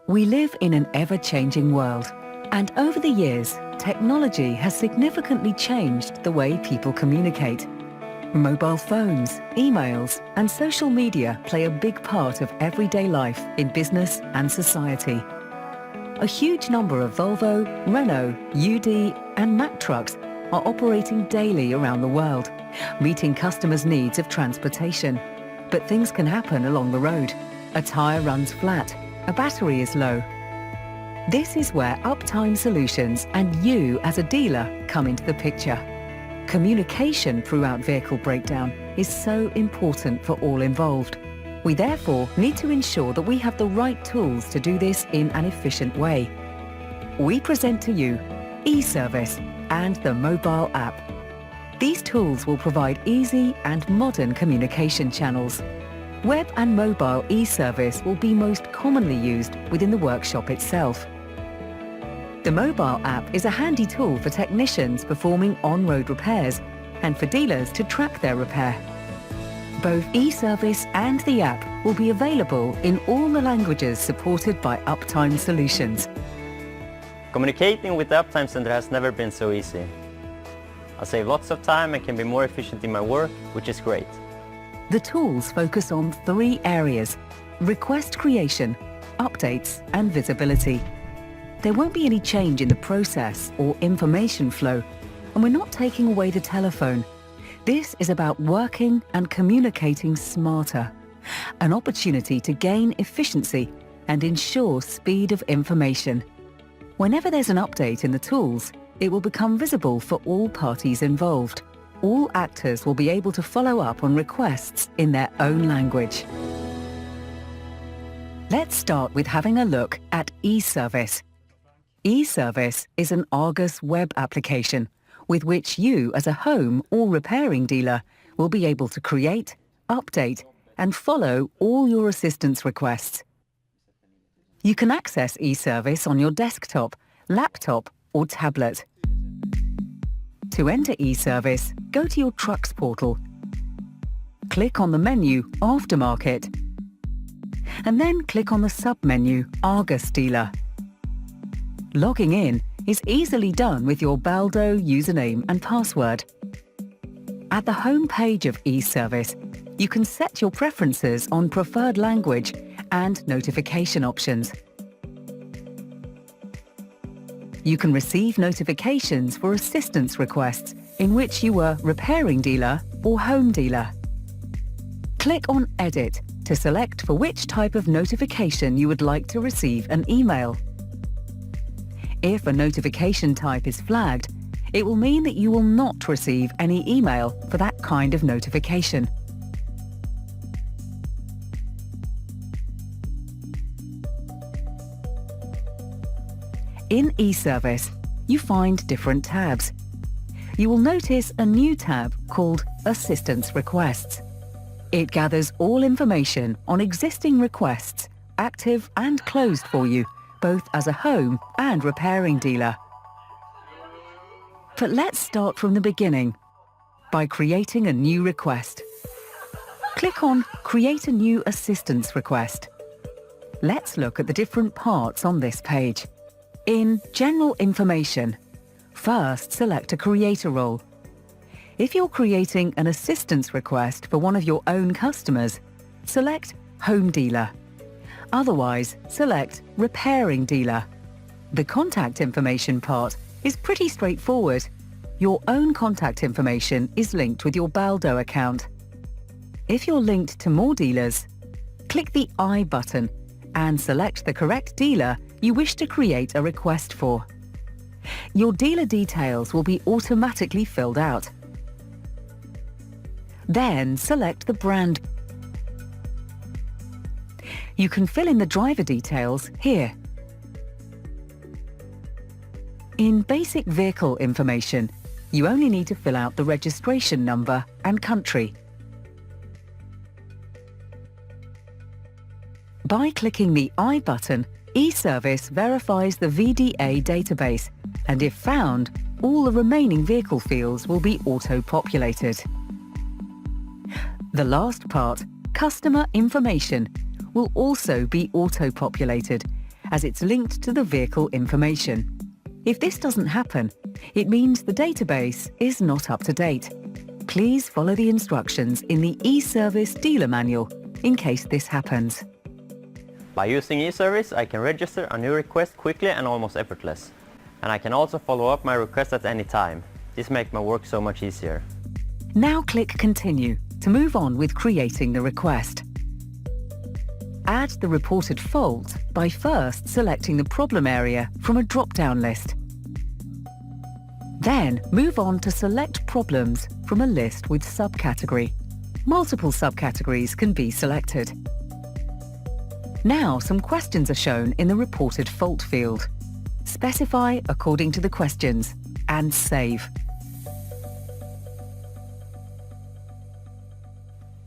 We live in an ever-changing world, and over the years, technology has significantly changed the way people communicate. Mobile phones, emails, and social media play a big part of everyday life in business and society. A huge number of Volvo, Renault, UD, and Mack trucks are operating daily around the world, meeting customers' needs of transportation. But things can happen along the road. A tyre runs flat, a battery is low. This is where Uptime Solutions and you as a dealer come into the picture. Communication throughout vehicle breakdown is so important for all involved. We therefore need to ensure that we have the right tools to do this in an efficient way. We present to you eService and the mobile app. These tools will provide easy and modern communication channels. Web and mobile eService will be most commonly used within the workshop itself. The mobile app is a handy tool for technicians performing on-road repairs and for dealers to track their repair. Both eService and the app will be available in all the languages supported by Uptime Solutions. Communicating with the Uptime Center has never been so easy. I save lots of time and can be more efficient in my work, which is great. The tools focus on 3 areas: request creation, updates, and visibility. There won't be any change in the process or information flow, and we're not taking away the telephone. This is about working and communicating smarter, an opportunity to gain efficiency and ensure speed of information. Whenever there's an update in the tools, it will become visible for all parties involved. All actors will be able to follow up on requests in their own language. Let's start with having a look at eService. eService is an Argus web application with which you as a home or repairing dealer will be able to create, update and follow all your assistance requests. You can access eService on your desktop, laptop or tablet. To enter eService, go to your Trucks portal. Click on the menu Aftermarket and then click on the sub-menu Argus Dealer. Logging in is easily done with your Baldo username and password. At the home page of eService, you can set your preferences on preferred language and notification options. You can receive notifications for assistance requests in which you were repairing dealer or home dealer. Click on Edit to select for which type of notification you would like to receive an email. If a notification type is flagged, it will mean that you will not receive any email for that kind of notification. In eService, you find different tabs. You will notice a new tab called Assistance Requests. It gathers all information on existing requests, active and closed for you, both as a home and repairing dealer. But let's start from the beginning by creating a new request. Click on Create a new assistance request. Let's look at the different parts on this page. In General Information, first select a creator role. If you're creating an assistance request for one of your own customers, select Home Dealer. Otherwise, select Repairing Dealer. The contact information part is pretty straightforward. Your own contact information is linked with your Baldo account. If you're linked to more dealers, click the I button and select the correct dealer you wish to create a request for. Your dealer details will be automatically filled out. Then select the brand. You can fill in the driver details here. In Basic Vehicle Information, you only need to fill out the registration number and country. By clicking the I button, eService verifies the VDA database, and if found, all the remaining vehicle fields will be auto-populated. The last part, Customer Information, will also be auto-populated as it's linked to the vehicle information. If this doesn't happen, it means the database is not up to date. Please follow the instructions in the e-service dealer manual in case this happens. By using e-service, I can register a new request quickly and almost effortless. And I can also follow up my request at any time. This makes my work so much easier. Now click Continue to move on with creating the request. Add the reported fault by first selecting the problem area from a drop-down list. Then move on to select problems from a list with subcategory. Multiple subcategories can be selected. Now some questions are shown in the reported fault field. Specify according to the questions and save.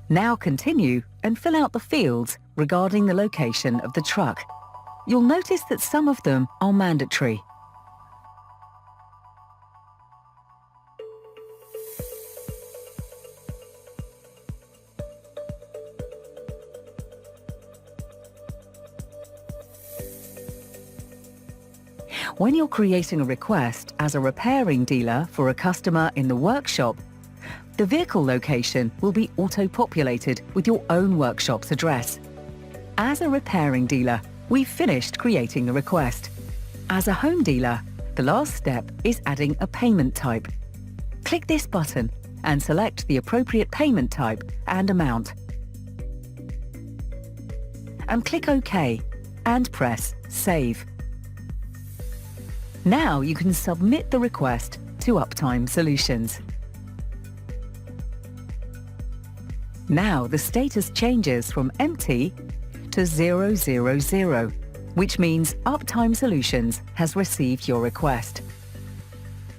Now continue and fill out the fields regarding the location of the truck. You'll notice that some of them are mandatory. When you're creating a request as a repairing dealer for a customer in the workshop, the vehicle location will be auto-populated with your own workshop's address. As a repairing dealer, we've finished creating the request. As a home dealer, the last step is adding a payment type. Click this button and select the appropriate payment type and amount. And click OK and press Save. Now you can submit the request to Uptime Solutions. Now the status changes from empty to 000, which means Uptime Solutions has received your request.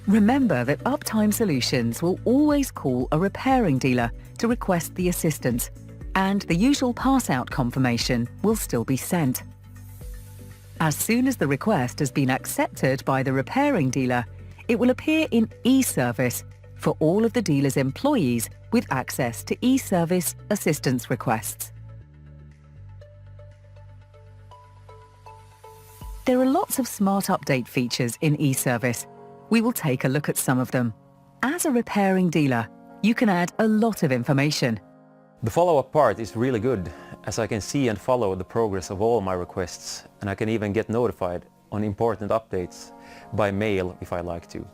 Remember that Uptime Solutions will always call a repairing dealer to request the assistance, and the usual pass-out confirmation will still be sent. As soon as the request has been accepted by the repairing dealer, it will appear in e-service for all of the dealer's employees with access to e-service assistance requests. There are lots of smart update features in e-service. We will take a look at some of them. As a repairing dealer, you can add a lot of information. The follow-up part is really good, as I can see and follow the progress of all my requests, and I can even get notified on important updates by mail if I like to.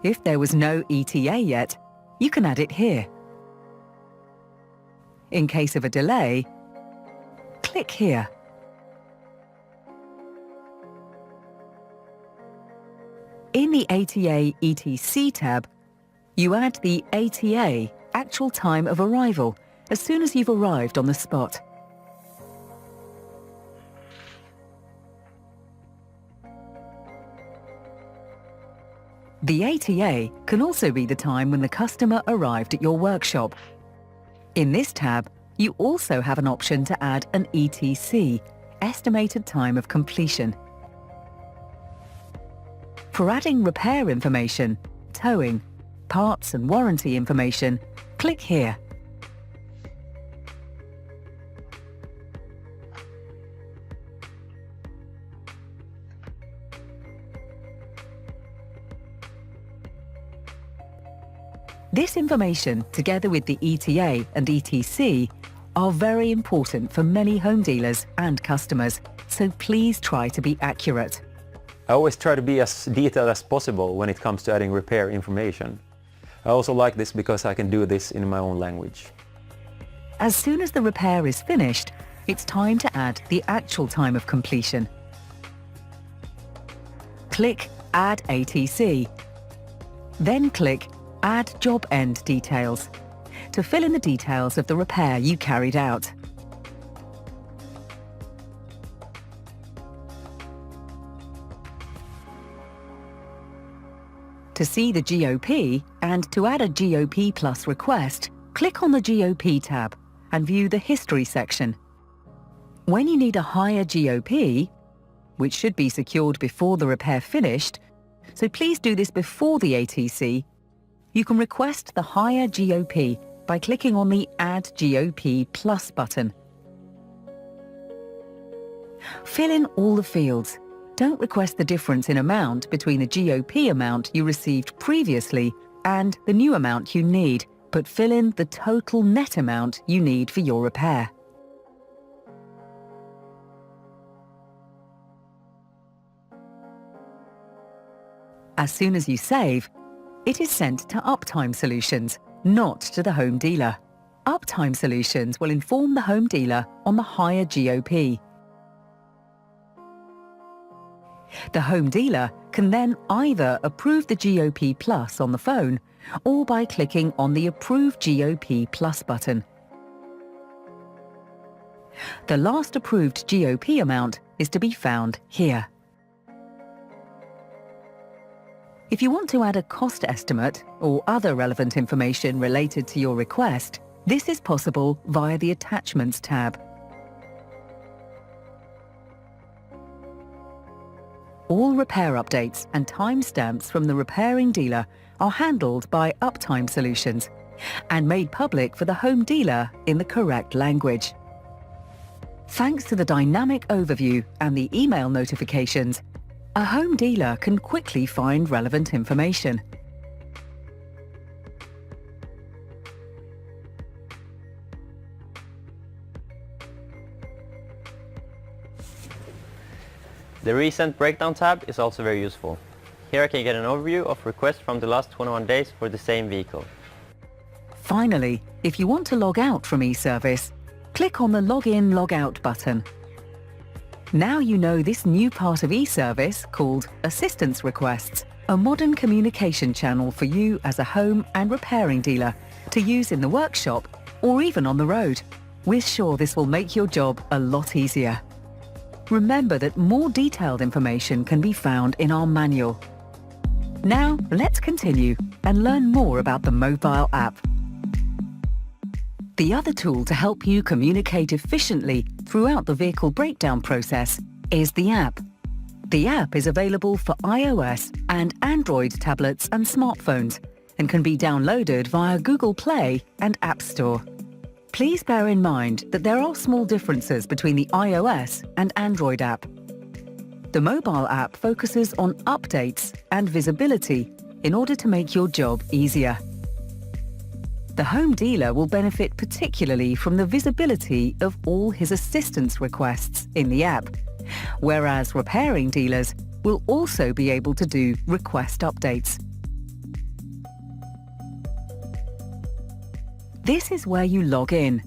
If there was no ETA yet, you can add it here. In case of a delay, click here. In the ATA ETC tab, you add the ATA, actual time of arrival, as soon as you've arrived on the spot. The ATA can also be the time when the customer arrived at your workshop. In this tab, you also have an option to add an ETC, estimated time of completion. For adding repair information, towing, parts and warranty information, click here. This information, together with the ETA and ETC, are very important for many home dealers and customers, so please try to be accurate. I always try to be as detailed as possible when it comes to adding repair information. I also like this because I can do this in my own language. As soon as the repair is finished, it's time to add the actual time of completion. Click Add ATC. Then click Add Job End Details to fill in the details of the repair you carried out. To see the GOP and to add a GOP Plus request, click on the GOP tab and view the History section. When you need a higher GOP, which should be secured before the repair finished, so please do this before the ATC, you can request the higher GOP by clicking on the Add GOP Plus button. Fill in all the fields. Don't request the difference in amount between the GOP amount you received previously and the new amount you need, but fill in the total net amount you need for your repair. As soon as you save, it is sent to Uptime Solutions, not to the home dealer. Uptime Solutions will inform the home dealer on the higher GOP. The home dealer can then either approve the GOP Plus on the phone or by clicking on the Approve GOP Plus button. The last approved GOP amount is to be found here. If you want to add a cost estimate or other relevant information related to your request, this is possible via the Attachments tab. All repair updates and timestamps from the repairing dealer are handled by Uptime Solutions and made public for the home dealer in the correct language. Thanks to the dynamic overview and the email notifications, a home dealer can quickly find relevant information. The Recent Breakdown tab is also very useful. Here I can get an overview of requests from the last 21 days for the same vehicle. Finally, if you want to log out from eService, click on the Login Logout button. Now you know this new part of eService called Assistance Requests, a modern communication channel for you as a home and repairing dealer to use in the workshop or even on the road. We're sure this will make your job a lot easier. Remember that more detailed information can be found in our manual. Now, let's continue and learn more about the mobile app. The other tool to help you communicate efficiently throughout the vehicle breakdown process is the app. The app is available for iOS and Android tablets and smartphones and can be downloaded via Google Play and App Store. Please bear in mind that there are small differences between the iOS and Android app. The mobile app focuses on updates and visibility in order to make your job easier. The home dealer will benefit particularly from the visibility of all his assistance requests in the app, whereas repairing dealers will also be able to do request updates. This is where you log in.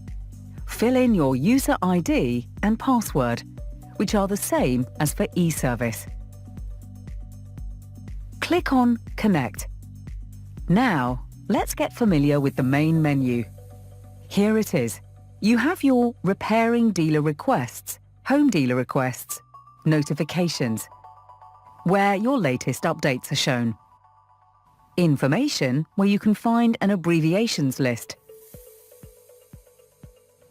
Fill in your user ID and password, which are the same as for eService. Click on Connect. Now, let's get familiar with the main menu. Here it is. You have your repairing dealer requests, home dealer requests, notifications, where your latest updates are shown. Information, where you can find an abbreviations list.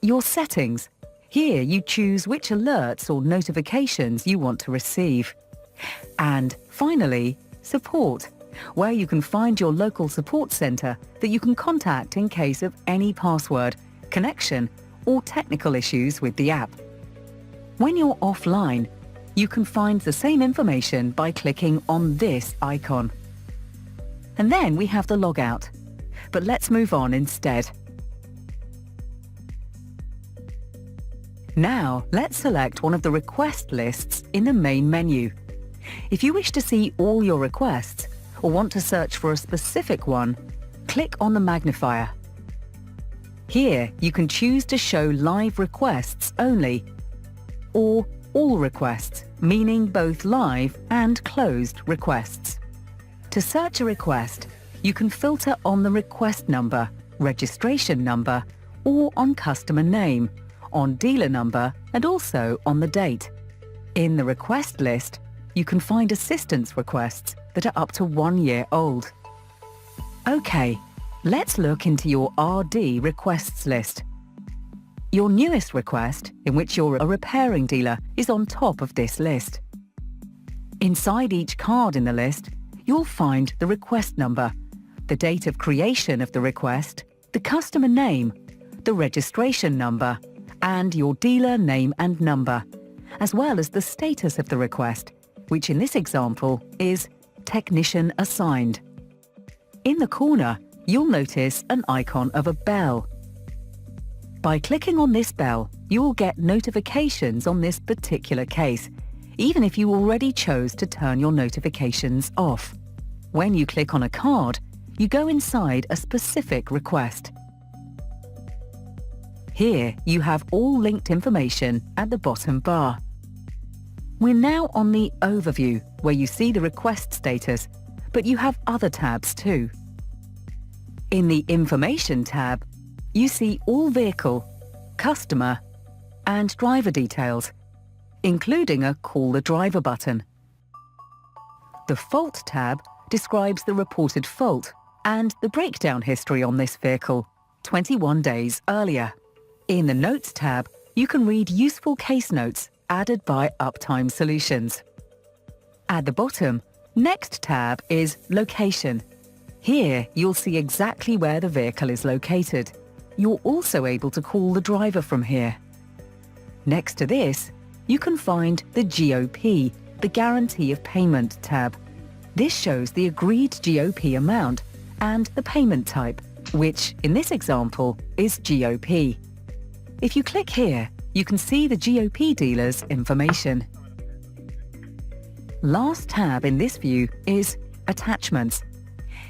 Your settings. Here you choose which alerts or notifications you want to receive. And finally, support, where you can find your local support centre that you can contact in case of any password, connection or technical issues with the app. When you're offline, you can find the same information by clicking on this icon. And then we have the logout. But let's move on instead. Now, let's select one of the request lists in the main menu. If you wish to see all your requests or want to search for a specific one, click on the magnifier. Here, you can choose to show live requests only, or all requests, meaning both live and closed requests. To search a request, you can filter on the request number, registration number, or on customer name, on dealer number, and also on the date. In the request list, you can find assistance requests that are up to 1 year old. Okay, let's look into your RD requests list. Your newest request, in which you're a repairing dealer, is on top of this list. Inside each card in the list, you'll find the request number, the date of creation of the request, the customer name, the registration number, and your dealer name and number, as well as the status of the request, which in this example is Technician Assigned. In the corner, you'll notice an icon of a bell. By clicking on this bell, you will get notifications on this particular case, even if you already chose to turn your notifications off. When you click on a card, you go inside a specific request. Here you have all linked information at the bottom bar. We're now on the Overview, where you see the request status, but you have other tabs too. In the Information tab, you see all vehicle, customer, and driver details, including a Call the Driver button. The Fault tab describes the reported fault and the breakdown history on this vehicle 21 days earlier. In the Notes tab, you can read useful case notes added by Uptime Solutions. At the bottom, Next tab is Location. Here you'll see exactly where the vehicle is located. You're also able to call the driver from here. Next to this, you can find the GOP, the Guarantee of Payment tab. This shows the agreed GOP amount and the payment type, which in this example is GOP. If you click here, you can see the GOP dealer's information. Last tab in this view is Attachments.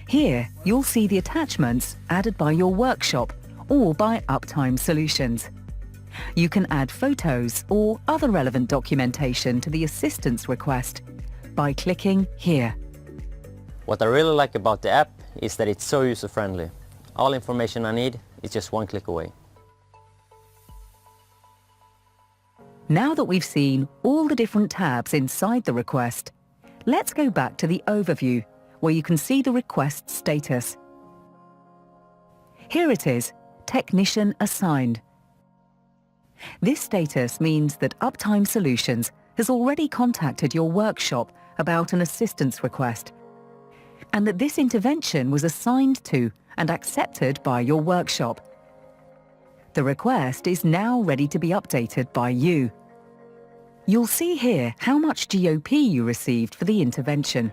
Here you'll see the attachments added by your workshop or by Uptime Solutions. You can add photos or other relevant documentation to the assistance request by clicking here. What I really like about the app is that it's so user-friendly. All information I need is just one click away. Now that we've seen all the different tabs inside the request, let's go back to the Overview, where you can see the request status. Here it is, Technician Assigned. This status means that Uptime Solutions has already contacted your workshop about an assistance request, and that this intervention was assigned to and accepted by your workshop. The request is now ready to be updated by you. You'll see here how much GOP you received for the intervention.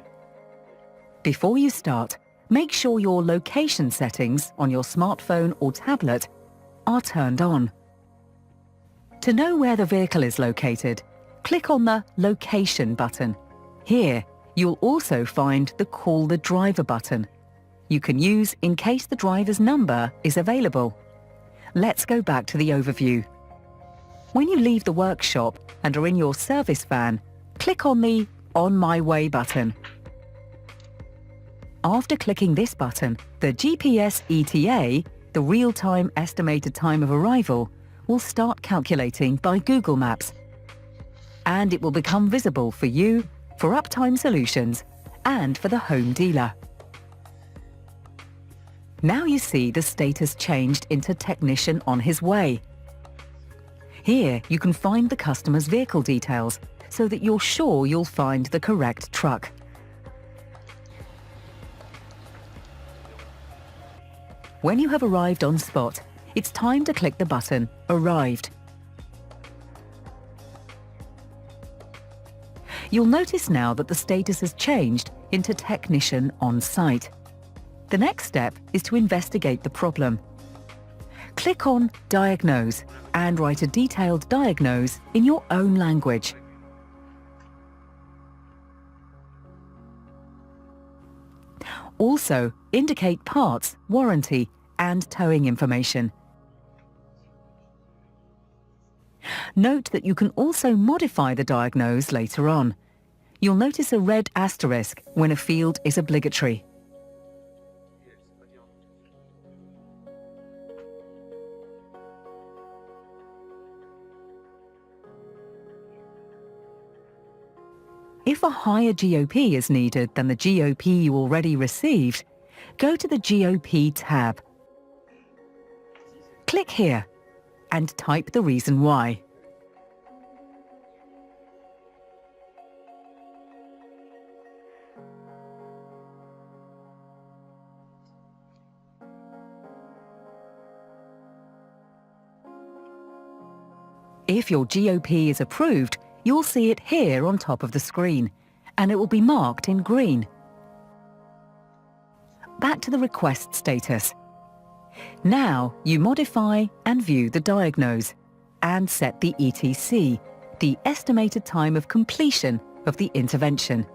Before you start, make sure your location settings on your smartphone or tablet are turned on. To know where the vehicle is located, click on the Location button. Here, you'll also find the Call the Driver button. You can use in case the driver's number is available. Let's go back to the Overview. When you leave the workshop and are in your service van, click on the On My Way button. After clicking this button, the GPS ETA, the real-time estimated time of arrival, will start calculating by Google Maps. And it will become visible for you, for Uptime Solutions, and for the home dealer. Now you see the status changed into Technician on his way. Here you can find the customer's vehicle details so that you're sure you'll find the correct truck. When you have arrived on spot, it's time to click the button Arrived. You'll notice now that the status has changed into Technician on site. The next step is to investigate the problem. Click on Diagnose and write a detailed diagnose in your own language. Also, indicate parts, warranty, and towing information. Note that you can also modify the diagnose later on. You'll notice a red asterisk when a field is obligatory. If a higher GOP is needed than the GOP you already received, go to the GOP tab. Click here and type the reason why. If your GOP is approved, you'll see it here on top of the screen, and it will be marked in green. Back to the request status. Now you modify and view the diagnose and set the ETC, the estimated time of completion of the intervention.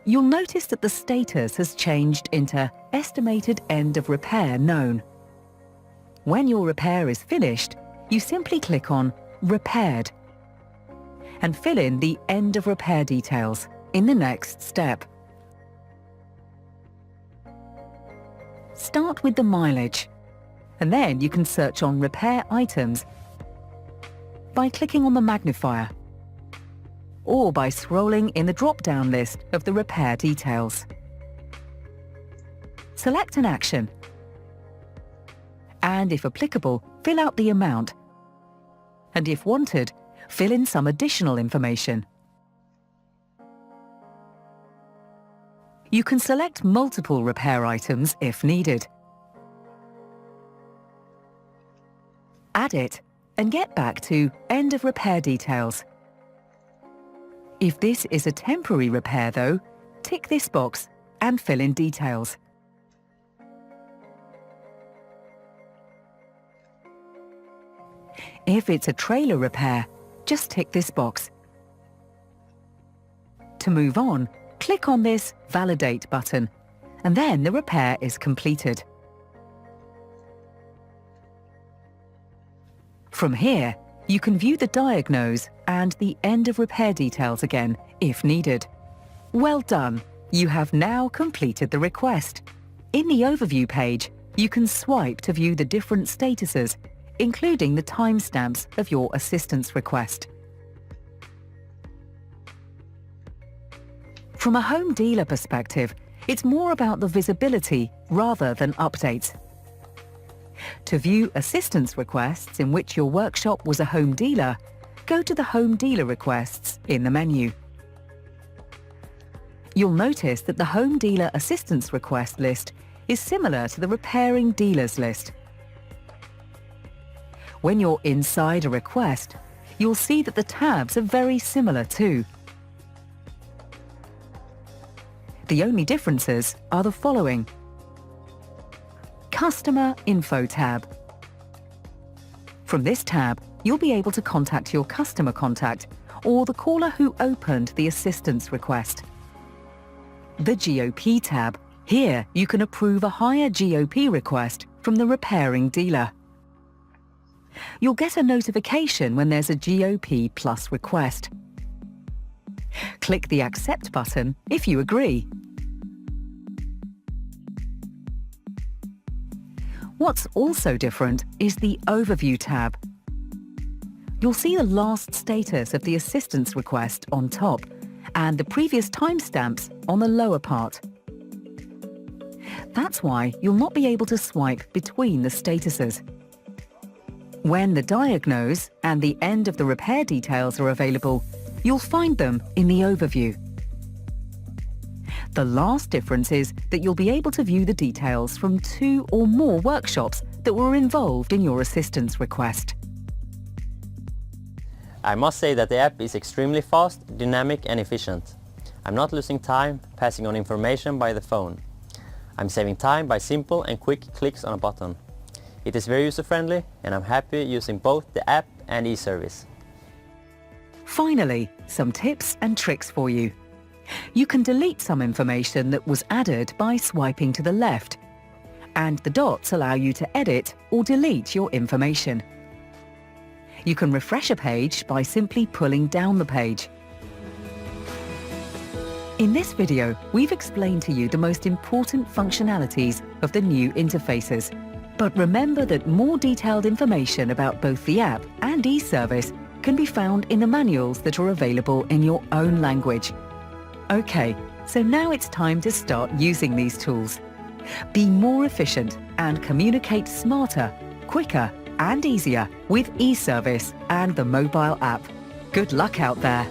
You'll notice that the status has changed into Estimated End of Repair Known. When your repair is finished, you simply click on Repaired and fill in the end of repair details in the next step. Start with the mileage, and then you can search on repair items by clicking on the magnifier or by scrolling in the drop-down list of the repair details. Select an action, and if applicable, fill out the amount, and if wanted, fill in some additional information. You can select multiple repair items if needed. Add it and get back to End of Repair Details. If this is a temporary repair though, tick this box and fill in details. If it's a trailer repair, just tick this box. To move on, click on this Validate button, and then the repair is completed. From here, you can view the diagnose and the end of repair details again, if needed. Well done! You have now completed the request. In the overview page, you can swipe to view the different statuses, including the timestamps of your assistance request. From a home dealer perspective, it's more about the visibility rather than updates. To view assistance requests in which your workshop was a home dealer, go to the Home Dealer Requests in the menu. You'll notice that the Home Dealer Assistance Request list is similar to the Repairing Dealers list. When you're inside a request, you'll see that the tabs are very similar too. The only differences are the following. Customer Info tab. From this tab, you'll be able to contact your customer contact or the caller who opened the assistance request. The GOP tab. Here, you can approve a higher GOP request from the repairing dealer. You'll get a notification when there's a GOP Plus request. Click the Accept button if you agree. What's also different is the Overview tab. You'll see the last status of the assistance request on top and the previous timestamps on the lower part. That's why you'll not be able to swipe between the statuses. When the diagnose and the end of the repair details are available, you'll find them in the overview. The last difference is that you'll be able to view the details from 2 or more workshops that were involved in your assistance request. I must say that the app is extremely fast, dynamic and efficient. I'm not losing time passing on information by the phone. I'm saving time by simple and quick clicks on a button. It is very user-friendly and I'm happy using both the app and e-service. Finally, some tips and tricks for you. You can delete some information that was added by swiping to the left, and the dots allow you to edit or delete your information. You can refresh a page by simply pulling down the page. In this video, we've explained to you the most important functionalities of the new interfaces. But remember that more detailed information about both the app and e-service can be found in the manuals that are available in your own language. Okay, so now it's time to start using these tools. Be more efficient and communicate smarter, quicker and easier with e-service and the mobile app. Good luck out there!